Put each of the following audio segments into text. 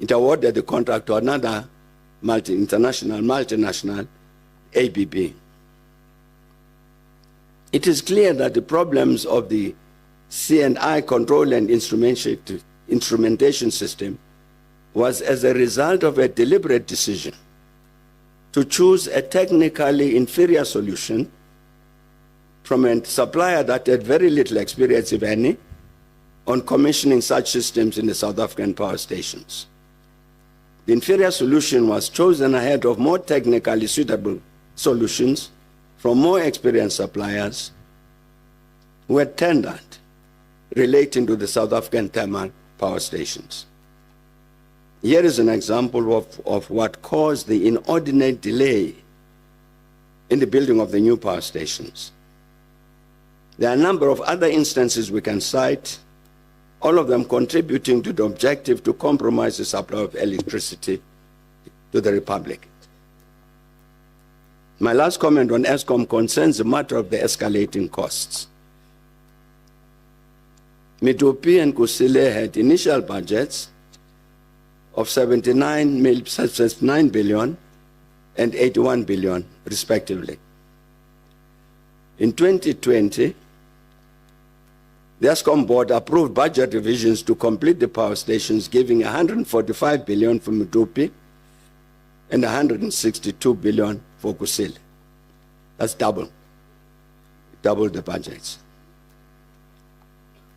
it awarded the contract to another multinational, ABB. It is clear that the problems of the C&I control and instrumentation system was as a result of a deliberate decision to choose a technically inferior solution from a supplier that had very little experience, if any, on commissioning such systems in the South African power stations. The inferior solution was chosen ahead of more technically suitable solutions from more experienced suppliers who had tendered relating to the South African thermal power stations. Here is an example of what caused the inordinate delay in the building of the new power stations. There are a number of other instances we can cite, all of them contributing to the objective to compromise the supply of electricity to the Republic. My last comment on Eskom concerns the matter of the escalating costs. Medupi and Kusile had initial budgets of 79 billion and 81 billion, respectively. In 2020, the Eskom board approved budget revisions to complete the power stations, giving 145 billion for Medupi and 162 billion for Kusile. That's double the budgets.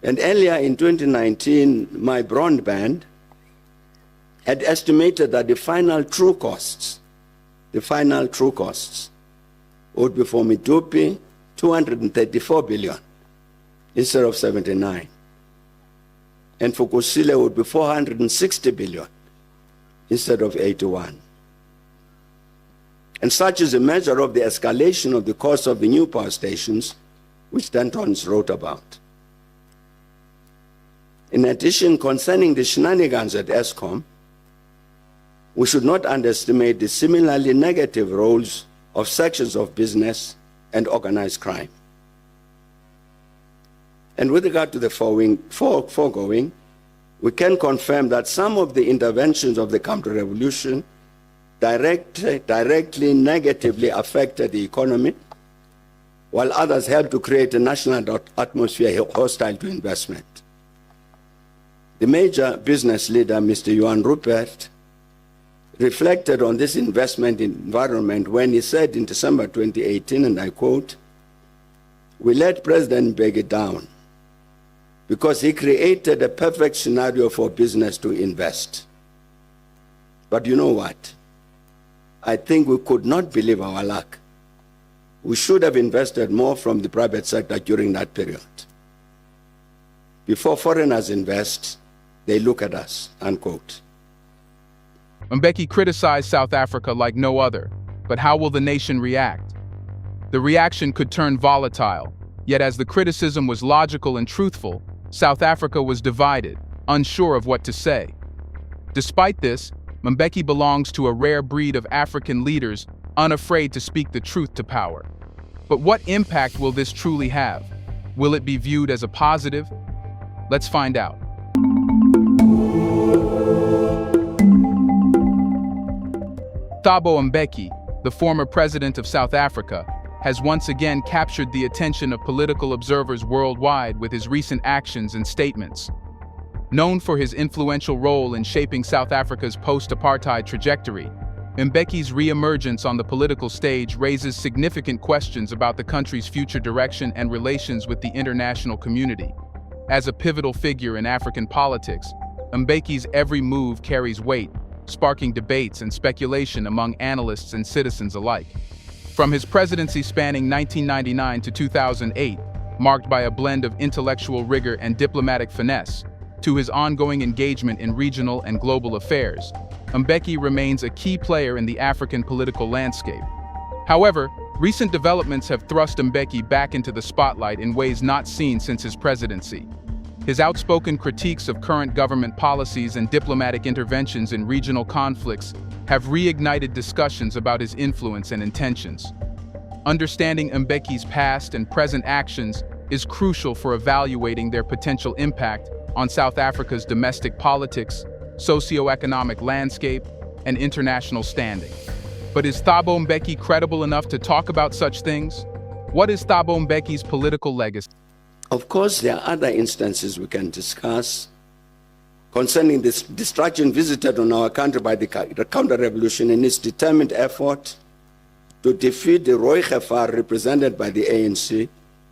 And earlier in 2019, my broadband had estimated that the final true costs would be for Medupi 234 billion instead of 79. And for Kusile would be 460 billion instead of 81. And such is a measure of the escalation of the cost of the new power stations, which Dantons wrote about. In addition, concerning the shenanigans at Eskom, we should not underestimate the similarly negative roles of sections of business and organized crime. And with regard to the foregoing, we can confirm that some of the interventions of the counter-revolution directly negatively affected the economy, while others helped to create a national atmosphere hostile to investment. The major business leader, Mr. Johan Rupert, reflected on this investment environment when he said in December 2018, and I quote, "We let President Mbeki down because he created a perfect scenario for business to invest. But you know what? I think we could not believe our luck. We should have invested more from the private sector during that period. Before foreigners invest, they look at us," unquote. Mbeki criticized South Africa like no other, but how will the nation react? The reaction could turn volatile, yet as the criticism was logical and truthful, South Africa was divided, unsure of what to say. Despite this, Mbeki belongs to a rare breed of African leaders unafraid to speak the truth to power. But what impact will this truly have? Will it be viewed as a positive? Let's find out. Thabo Mbeki, the former president of South Africa, has once again captured the attention of political observers worldwide with his recent actions and statements. Known for his influential role in shaping South Africa's post-apartheid trajectory, Mbeki's re-emergence on the political stage raises significant questions about the country's future direction and relations with the international community. As a pivotal figure in African politics, Mbeki's every move carries weight, sparking debates and speculation among analysts and citizens alike. From his presidency spanning 1999 to 2008, marked by a blend of intellectual rigor and diplomatic finesse, to his ongoing engagement in regional and global affairs, Mbeki remains a key player in the African political landscape. However, recent developments have thrust Mbeki back into the spotlight in ways not seen since his presidency. His outspoken critiques of current government policies and diplomatic interventions in regional conflicts have reignited discussions about his influence and intentions. Understanding Mbeki's past and present actions is crucial for evaluating their potential impact on South Africa's domestic politics, socioeconomic landscape, and international standing. But is Thabo Mbeki credible enough to talk about such things? What is Thabo Mbeki's political legacy? Of course, there are other instances we can discuss concerning this destruction visited on our country by the counter-revolution in its determined effort to defeat the Roy Gefar represented by the ANC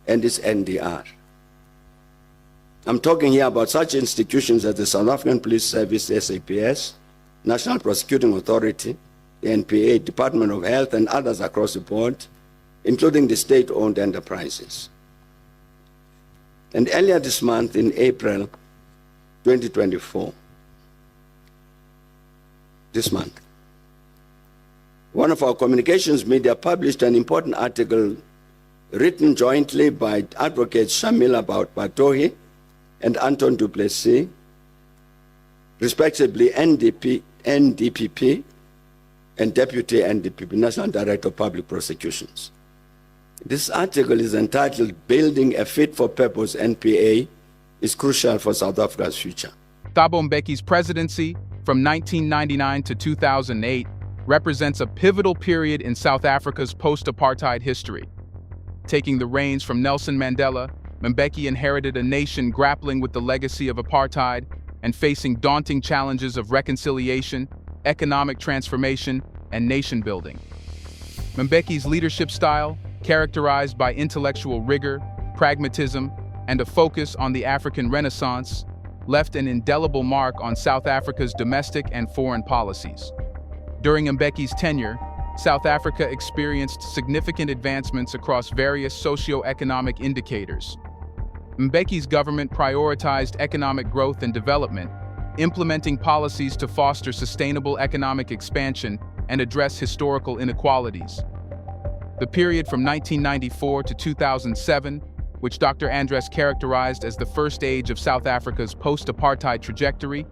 and its NDR. I'm talking here about such institutions as the South African Police Service, SAPS, National Prosecuting Authority, the NPA, Department of Health, and others across the board, including the state-owned enterprises. And earlier this month, in April 2024, this month, one of our communications media published an important article written jointly by advocates Shamila Batohi and Anton du Plessis, respectively NDPP and Deputy NDPP, National Director of Public Prosecutions. This article is entitled, "Building a Fit-for-Purpose NPA is Crucial for South Africa's Future." Thabo Mbeki's presidency from 1999 to 2008 represents a pivotal period in South Africa's post-apartheid history. Taking the reins from Nelson Mandela, Mbeki inherited a nation grappling with the legacy of apartheid and facing daunting challenges of reconciliation, economic transformation, and nation-building. Mbeki's leadership style, characterized by intellectual rigor, pragmatism, and a focus on the African Renaissance, left an indelible mark on South Africa's domestic and foreign policies. During Mbeki's tenure, South Africa experienced significant advancements across various socio-economic indicators. Mbeki's government prioritized economic growth and development, implementing policies to foster sustainable economic expansion and address historical inequalities. The period from 1994 to 2007, which Dr. Andres characterized as the first age of South Africa's post-apartheid trajectory,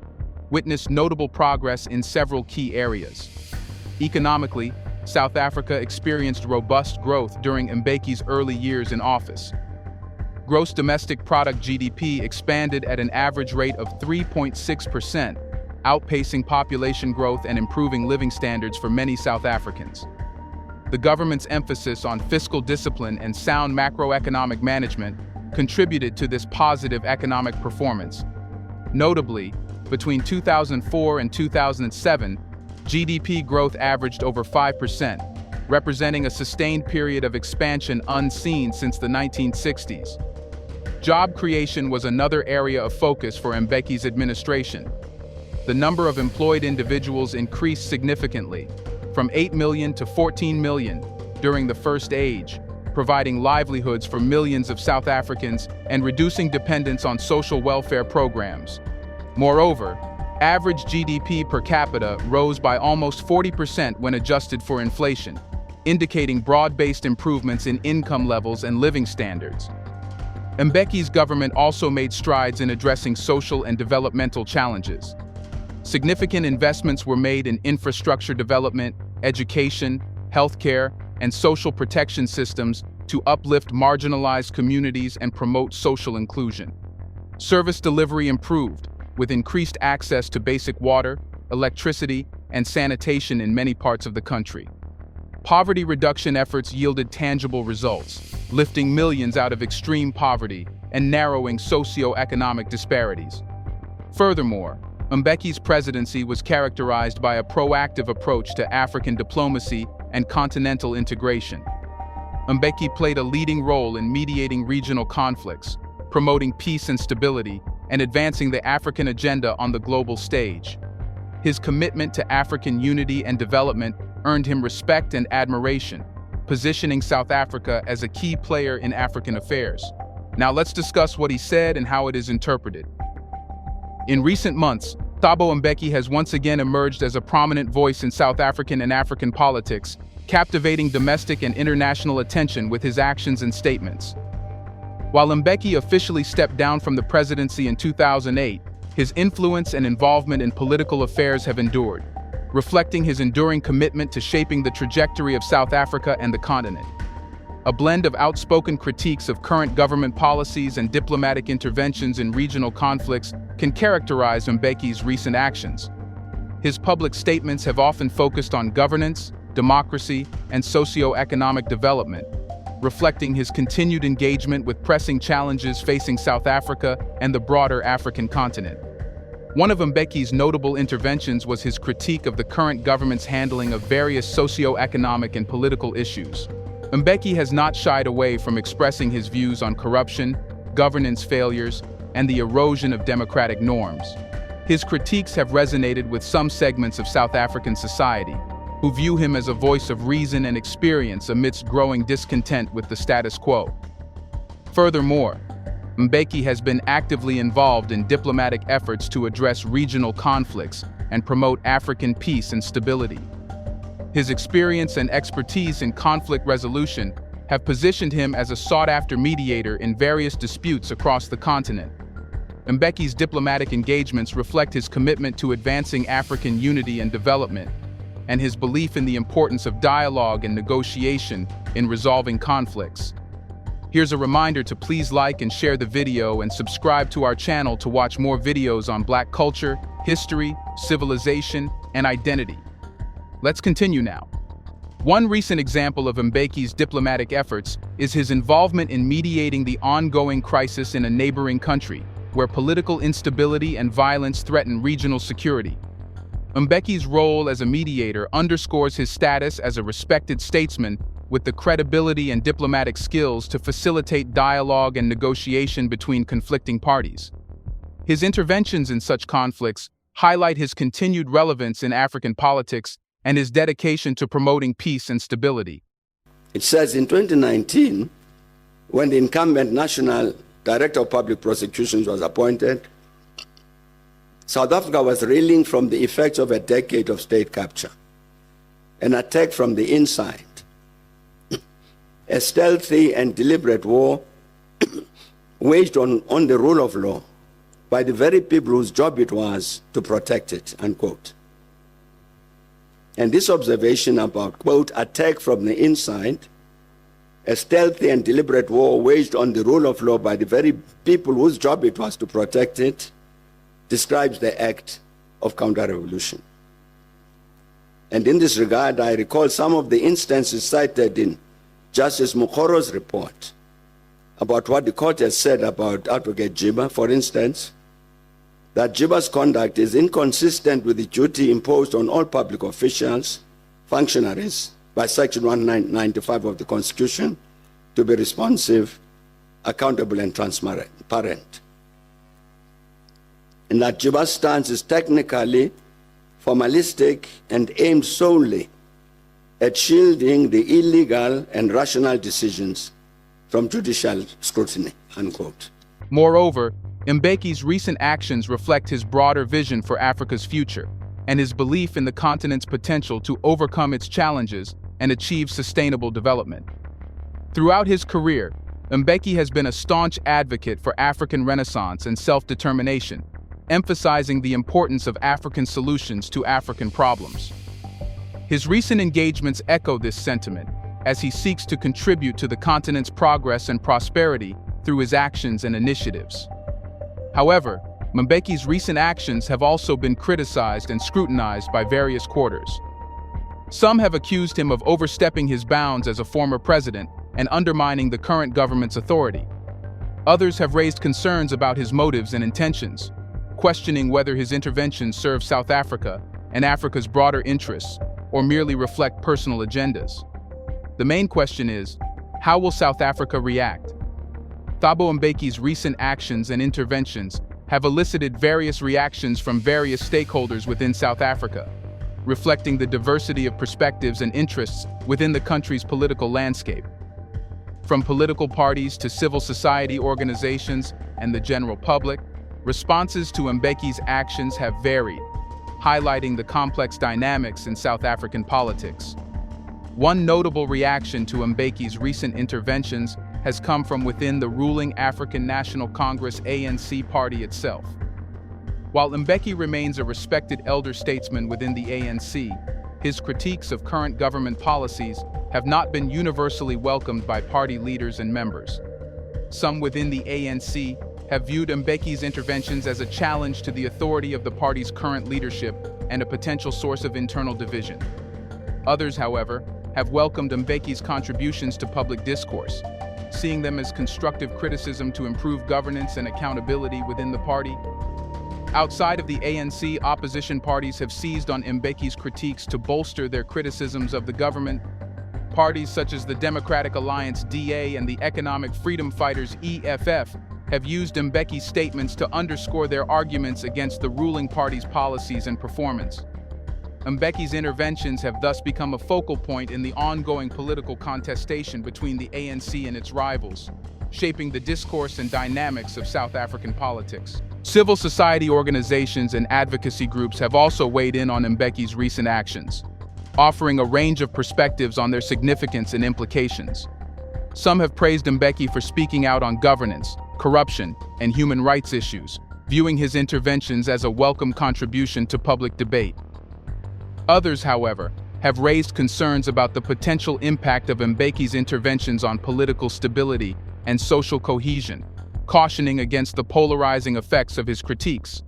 witnessed notable progress in several key areas. Economically, South Africa experienced robust growth during Mbeki's early years in office. Gross domestic product GDP expanded at an average rate of 3.6%, outpacing population growth and improving living standards for many South Africans. The government's emphasis on fiscal discipline and sound macroeconomic management contributed to this positive economic performance. Notably, between 2004 and 2007, GDP growth averaged over 5%, representing a sustained period of expansion unseen since the 1960s. Job creation was another area of focus for Mbeki's administration. The number of employed individuals increased significantly, from 8 million to 14 million during the first age, providing livelihoods for millions of South Africans and reducing dependence on social welfare programs. Moreover, average GDP per capita rose by almost 40% when adjusted for inflation, indicating broad-based improvements in income levels and living standards. Mbeki's government also made strides in addressing social and developmental challenges. Significant investments were made in infrastructure development, education, healthcare, and social protection systems to uplift marginalized communities and promote social inclusion. Service delivery improved, with increased access to basic water, electricity, and sanitation in many parts of the country. Poverty reduction efforts yielded tangible results, lifting millions out of extreme poverty and narrowing socio-economic disparities. Furthermore, Mbeki's presidency was characterized by a proactive approach to African diplomacy and continental integration. Mbeki played a leading role in mediating regional conflicts, promoting peace and stability, and advancing the African agenda on the global stage. His commitment to African unity and development earned him respect and admiration, positioning South Africa as a key player in African affairs. Now let's discuss what he said and how it is interpreted. In recent months, Thabo Mbeki has once again emerged as a prominent voice in South African and African politics, captivating domestic and international attention with his actions and statements. While Mbeki officially stepped down from the presidency in 2008, his influence and involvement in political affairs have endured, reflecting his enduring commitment to shaping the trajectory of South Africa and the continent. A blend of outspoken critiques of current government policies and diplomatic interventions in regional conflicts can characterize Mbeki's recent actions. His public statements have often focused on governance, democracy, and socio-economic development, reflecting his continued engagement with pressing challenges facing South Africa and the broader African continent. One of Mbeki's notable interventions was his critique of the current government's handling of various socio-economic and political issues. Mbeki has not shied away from expressing his views on corruption, governance failures, and the erosion of democratic norms. His critiques have resonated with some segments of South African society, who view him as a voice of reason and experience amidst growing discontent with the status quo. Furthermore, Mbeki has been actively involved in diplomatic efforts to address regional conflicts and promote African peace and stability. His experience and expertise in conflict resolution have positioned him as a sought-after mediator in various disputes across the continent. Mbeki's diplomatic engagements reflect his commitment to advancing African unity and development, and his belief in the importance of dialogue and negotiation in resolving conflicts. Here's a reminder to please like and share the video and subscribe to our channel to watch more videos on Black culture, history, civilization, and identity. Let's continue now. One recent example of Mbeki's diplomatic efforts is his involvement in mediating the ongoing crisis in a neighboring country, where political instability and violence threaten regional security. Mbeki's role as a mediator underscores his status as a respected statesman with the credibility and diplomatic skills to facilitate dialogue and negotiation between conflicting parties. His interventions in such conflicts highlight his continued relevance in African politics and his dedication to promoting peace and stability. It says in 2019, when the incumbent National Director of Public Prosecutions was appointed, South Africa was reeling from the effects of a decade of state capture, an attack from the inside, a stealthy and deliberate war waged on the rule of law by the very people whose job it was to protect it, unquote. And this observation about, quote, attack from the inside, a stealthy and deliberate war waged on the rule of law by the very people whose job it was to protect it, describes the act of counter-revolution. And in this regard, I recall some of the instances cited in Justice Mukoro's report about what the court has said about Advocate Jiba, for instance, that Jiba's conduct is inconsistent with the duty imposed on all public officials, functionaries, by Section 195 of the Constitution, to be responsive, accountable, and transparent. And that Jiba's stance is technically formalistic and aimed solely at shielding the illegal and rational decisions from judicial scrutiny, unquote. Moreover, Mbeki's recent actions reflect his broader vision for Africa's future and his belief in the continent's potential to overcome its challenges and achieve sustainable development. Throughout his career, Mbeki has been a staunch advocate for African renaissance and self-determination, emphasizing the importance of African solutions to African problems. His recent engagements echo this sentiment as he seeks to contribute to the continent's progress and prosperity through his actions and initiatives. However, Mbeki's recent actions have also been criticized and scrutinized by various quarters. Some have accused him of overstepping his bounds as a former president and undermining the current government's authority. Others have raised concerns about his motives and intentions, questioning whether his interventions serve South Africa and Africa's broader interests or merely reflect personal agendas. The main question is, how will South Africa react? Thabo Mbeki's recent actions and interventions have elicited various reactions from various stakeholders within South Africa, reflecting the diversity of perspectives and interests within the country's political landscape. From political parties to civil society organizations and the general public, responses to Mbeki's actions have varied, highlighting the complex dynamics in South African politics. One notable reaction to Mbeki's recent interventions has come from within the ruling African National Congress ANC party itself. While Mbeki remains a respected elder statesman within the ANC, his critiques of current government policies have not been universally welcomed by party leaders and members. Some within the ANC have viewed Mbeki's interventions as a challenge to the authority of the party's current leadership and a potential source of internal division. Others, however, have welcomed Mbeki's contributions to public discourse, seeing them as constructive criticism to improve governance and accountability within the party. Outside of the ANC, opposition parties have seized on Mbeki's critiques to bolster their criticisms of the government. Parties such as the Democratic Alliance (DA) and the Economic Freedom Fighters (EFF) have used Mbeki's statements to underscore their arguments against the ruling party's policies and performance. Mbeki's interventions have thus become a focal point in the ongoing political contestation between the ANC and its rivals, shaping the discourse and dynamics of South African politics. Civil society organizations and advocacy groups have also weighed in on Mbeki's recent actions, offering a range of perspectives on their significance and implications. Some have praised Mbeki for speaking out on governance, corruption, and human rights issues, viewing his interventions as a welcome contribution to public debate. Others, however, have raised concerns about the potential impact of Mbeki's interventions on political stability and social cohesion, cautioning against the polarizing effects of his critiques.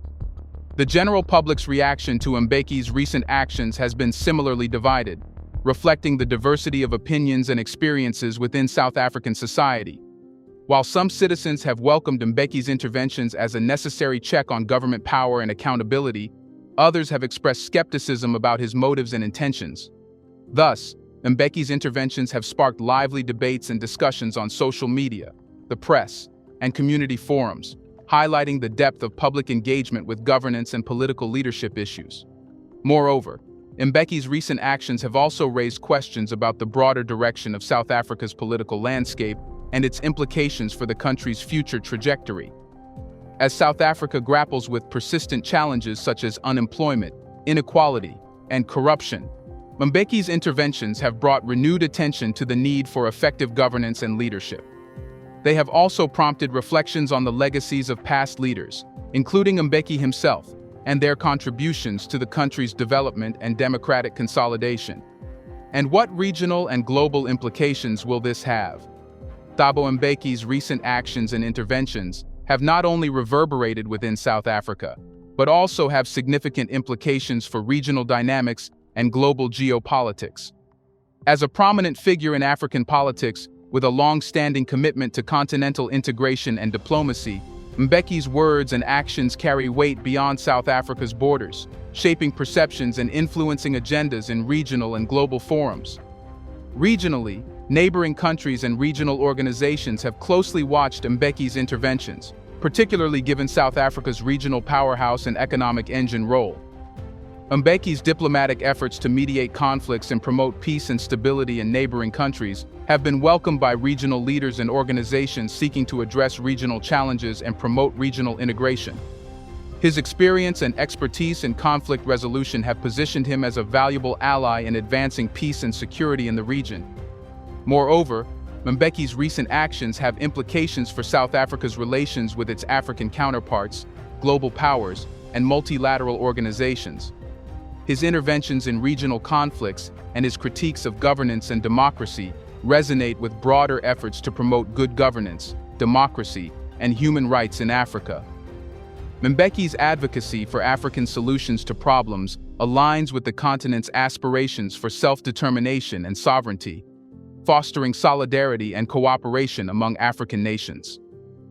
The general public's reaction to Mbeki's recent actions has been similarly divided, reflecting the diversity of opinions and experiences within South African society. While some citizens have welcomed Mbeki's interventions as a necessary check on government power and accountability, others have expressed skepticism about his motives and intentions. Thus, Mbeki's interventions have sparked lively debates and discussions on social media, the press, and community forums, highlighting the depth of public engagement with governance and political leadership issues. Moreover, Mbeki's recent actions have also raised questions about the broader direction of South Africa's political landscape and its implications for the country's future trajectory. As South Africa grapples with persistent challenges such as unemployment, inequality, and corruption, Mbeki's interventions have brought renewed attention to the need for effective governance and leadership. They have also prompted reflections on the legacies of past leaders, including Mbeki himself, and their contributions to the country's development and democratic consolidation. And what regional and global implications will this have? Thabo Mbeki's recent actions and interventions have not only reverberated within South Africa, but also have significant implications for regional dynamics and global geopolitics. As a prominent figure in African politics, with a long-standing commitment to continental integration and diplomacy, Mbeki's words and actions carry weight beyond South Africa's borders, shaping perceptions and influencing agendas in regional and global forums. Regionally, neighboring countries and regional organizations have closely watched Mbeki's interventions, particularly given South Africa's regional powerhouse and economic engine role. Mbeki's diplomatic efforts to mediate conflicts and promote peace and stability in neighboring countries have been welcomed by regional leaders and organizations seeking to address regional challenges and promote regional integration. His experience and expertise in conflict resolution have positioned him as a valuable ally in advancing peace and security in the region. Moreover, Mbeki's recent actions have implications for South Africa's relations with its African counterparts, global powers, and multilateral organizations. His interventions in regional conflicts and his critiques of governance and democracy resonate with broader efforts to promote good governance, democracy, and human rights in Africa. Mbeki's advocacy for African solutions to problems aligns with the continent's aspirations for self-determination and sovereignty, fostering solidarity and cooperation among African nations.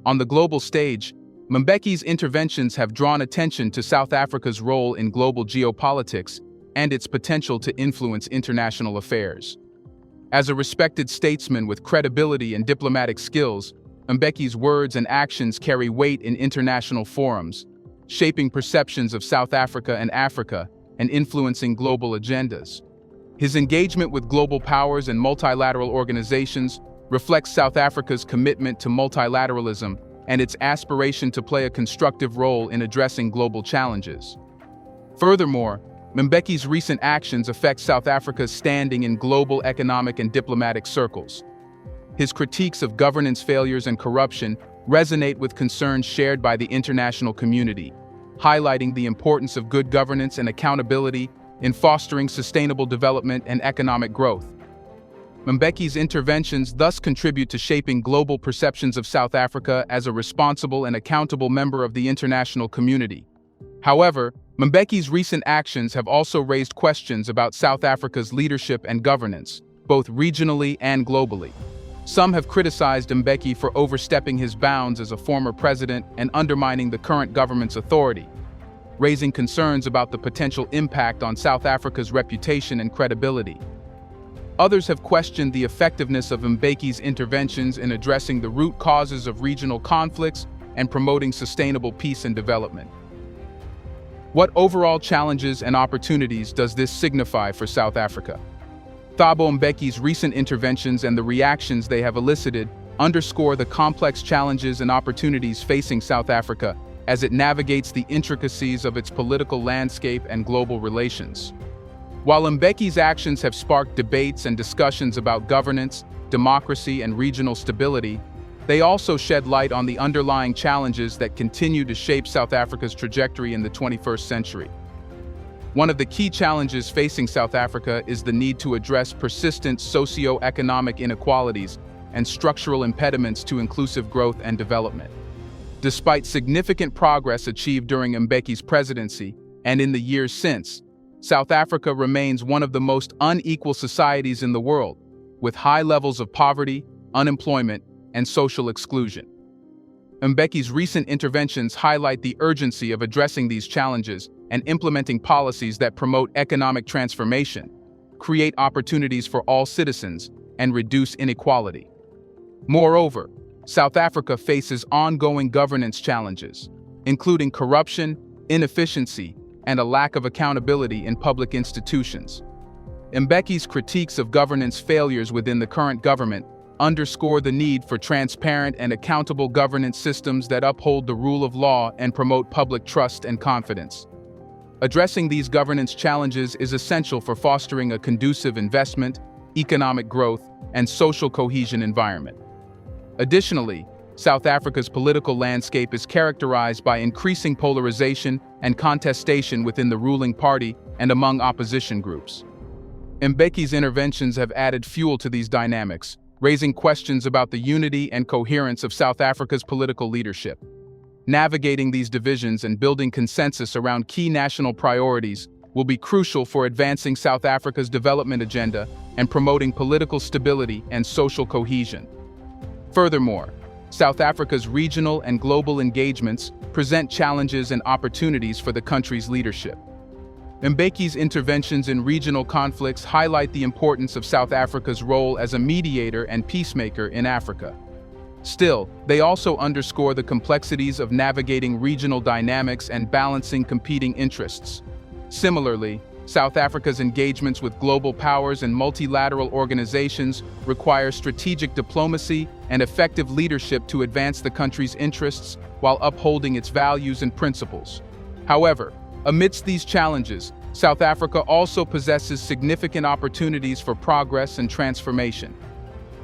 On the global stage, Mbeki's interventions have drawn attention to South Africa's role in global geopolitics and its potential to influence international affairs. As a respected statesman with credibility and diplomatic skills, Mbeki's words and actions carry weight in international forums, shaping perceptions of South Africa and Africa and influencing global agendas. His engagement with global powers and multilateral organizations reflects South Africa's commitment to multilateralism and its aspiration to play a constructive role in addressing global challenges. Furthermore, Mbeki's recent actions affect South Africa's standing in global economic and diplomatic circles. His critiques of governance failures and corruption resonate with concerns shared by the international community, highlighting the importance of good governance and accountability in fostering sustainable development and economic growth. Mbeki's interventions thus contribute to shaping global perceptions of South Africa as a responsible and accountable member of the international community. However, Mbeki's recent actions have also raised questions about South Africa's leadership and governance, both regionally and globally. Some have criticized Mbeki for overstepping his bounds as a former president and undermining the current government's authority, raising concerns about the potential impact on South Africa's reputation and credibility. Others have questioned the effectiveness of Mbeki's interventions in addressing the root causes of regional conflicts and promoting sustainable peace and development. What overall challenges and opportunities does this signify for South Africa? Thabo Mbeki's recent interventions and the reactions they have elicited underscore the complex challenges and opportunities facing South Africa as it navigates the intricacies of its political landscape and global relations. While Mbeki's actions have sparked debates and discussions about governance, democracy, and regional stability, they also shed light on the underlying challenges that continue to shape South Africa's trajectory in the 21st century. One of the key challenges facing South Africa is the need to address persistent socio-economic inequalities and structural impediments to inclusive growth and development. Despite significant progress achieved during Mbeki's presidency and in the years since, South Africa remains one of the most unequal societies in the world, with high levels of poverty, unemployment, and social exclusion. Mbeki's recent interventions highlight the urgency of addressing these challenges and implementing policies that promote economic transformation, create opportunities for all citizens, and reduce inequality. Moreover, South Africa faces ongoing governance challenges, including corruption, inefficiency, and a lack of accountability in public institutions. Mbeki's critiques of governance failures within the current government underscore the need for transparent and accountable governance systems that uphold the rule of law and promote public trust and confidence. Addressing these governance challenges is essential for fostering a conducive investment, economic growth, and social cohesion environment. Additionally, South Africa's political landscape is characterized by increasing polarization and contestation within the ruling party and among opposition groups. Mbeki's interventions have added fuel to these dynamics, raising questions about the unity and coherence of South Africa's political leadership. Navigating these divisions and building consensus around key national priorities will be crucial for advancing South Africa's development agenda and promoting political stability and social cohesion. Furthermore, South Africa's regional and global engagements present challenges and opportunities for the country's leadership. Mbeki's interventions in regional conflicts highlight the importance of South Africa's role as a mediator and peacemaker in Africa. Still, they also underscore the complexities of navigating regional dynamics and balancing competing interests. Similarly, South Africa's engagements with global powers and multilateral organizations require strategic diplomacy and effective leadership to advance the country's interests while upholding its values and principles. However, amidst these challenges, South Africa also possesses significant opportunities for progress and transformation.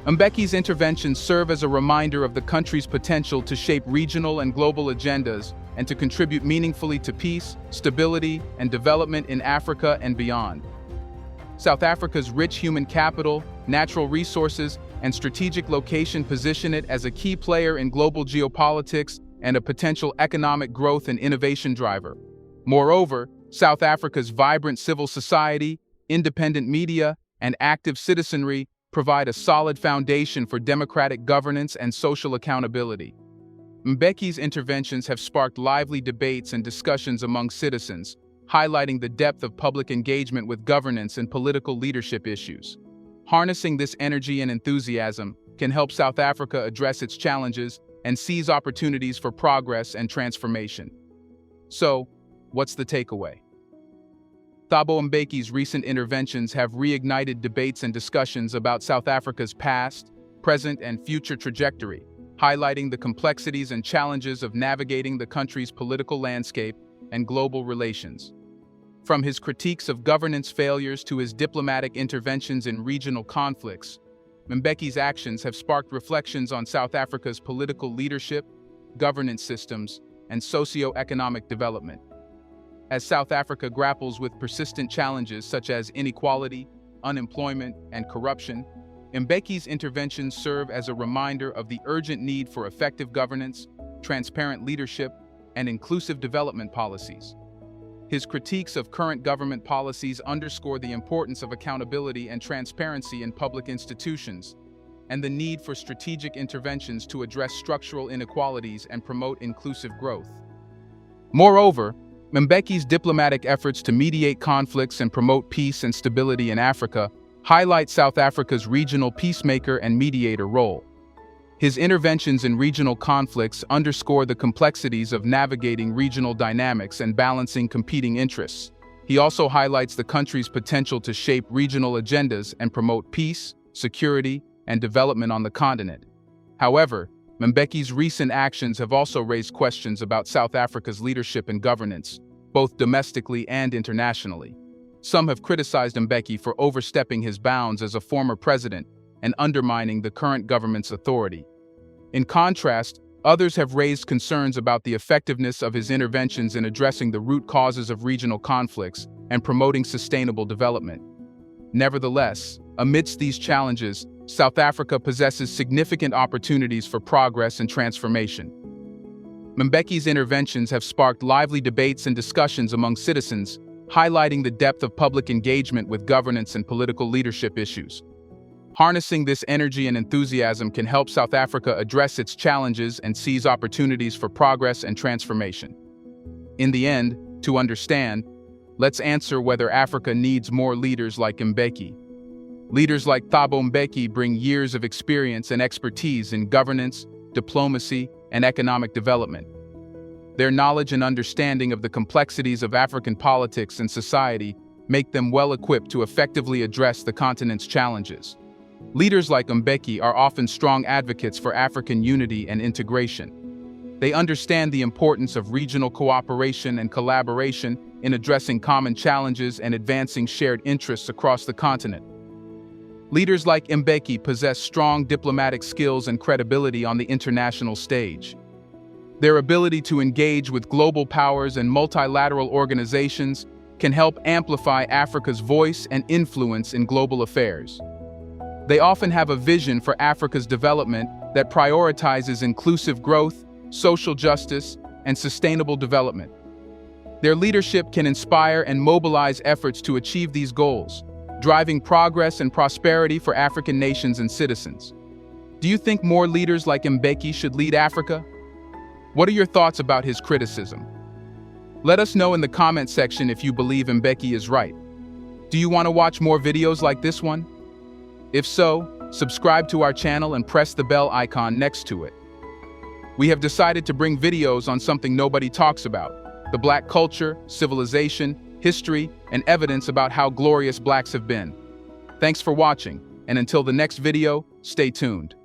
Mbeki's interventions serve as a reminder of the country's potential to shape regional and global agendas and to contribute meaningfully to peace, stability, and development in Africa and beyond. South Africa's rich human capital, natural resources, and strategic location position it as a key player in global geopolitics and a potential economic growth and innovation driver. Moreover, South Africa's vibrant civil society, independent media, and active citizenry provide a solid foundation for democratic governance and social accountability. Mbeki's interventions have sparked lively debates and discussions among citizens, highlighting the depth of public engagement with governance and political leadership issues. Harnessing this energy and enthusiasm can help South Africa address its challenges and seize opportunities for progress and transformation. So, what's the takeaway? Thabo Mbeki's recent interventions have reignited debates and discussions about South Africa's past, present, and future trajectory, highlighting the complexities and challenges of navigating the country's political landscape and global relations. From his critiques of governance failures to his diplomatic interventions in regional conflicts, Mbeki's actions have sparked reflections on South Africa's political leadership, governance systems, and socio-economic development. As South Africa grapples with persistent challenges such as inequality, unemployment, and corruption, Mbeki's interventions serve as a reminder of the urgent need for effective governance, transparent leadership, and inclusive development policies. His critiques of current government policies underscore the importance of accountability and transparency in public institutions, and the need for strategic interventions to address structural inequalities and promote inclusive growth. Moreover, Mbeki's diplomatic efforts to mediate conflicts and promote peace and stability in Africa highlight South Africa's regional peacemaker and mediator role. His interventions in regional conflicts underscore the complexities of navigating regional dynamics and balancing competing interests. He also highlights the country's potential to shape regional agendas and promote peace, security, and development on the continent. However, Mbeki's recent actions have also raised questions about South Africa's leadership and governance, both domestically and internationally. Some have criticized Mbeki for overstepping his bounds as a former president and undermining the current government's authority. In contrast, others have raised concerns about the effectiveness of his interventions in addressing the root causes of regional conflicts and promoting sustainable development. Nevertheless, amidst these challenges, South Africa possesses significant opportunities for progress and transformation. Mbeki's interventions have sparked lively debates and discussions among citizens, highlighting the depth of public engagement with governance and political leadership issues. Harnessing this energy and enthusiasm can help South Africa address its challenges and seize opportunities for progress and transformation. In the end, to understand, let's answer whether Africa needs more leaders like Mbeki. Leaders like Thabo Mbeki bring years of experience and expertise in governance, diplomacy, and economic development. Their knowledge and understanding of the complexities of African politics and society make them well-equipped to effectively address the continent's challenges. Leaders like Mbeki are often strong advocates for African unity and integration. They understand the importance of regional cooperation and collaboration in addressing common challenges and advancing shared interests across the continent. Leaders like Mbeki possess strong diplomatic skills and credibility on the international stage. Their ability to engage with global powers and multilateral organizations can help amplify Africa's voice and influence in global affairs. They often have a vision for Africa's development that prioritizes inclusive growth, social justice, and sustainable development. Their leadership can inspire and mobilize efforts to achieve these goals, driving progress and prosperity for African nations and citizens. Do you think more leaders like Mbeki should lead Africa? What are your thoughts about his criticism? Let us know in the comment section if you believe Mbeki is right. Do you want to watch more videos like this one? If so, subscribe to our channel and press the bell icon next to it. We have decided to bring videos on something nobody talks about: the Black culture, civilization, history, and evidence about how glorious Blacks have been. Thanks for watching, and until the next video, stay tuned.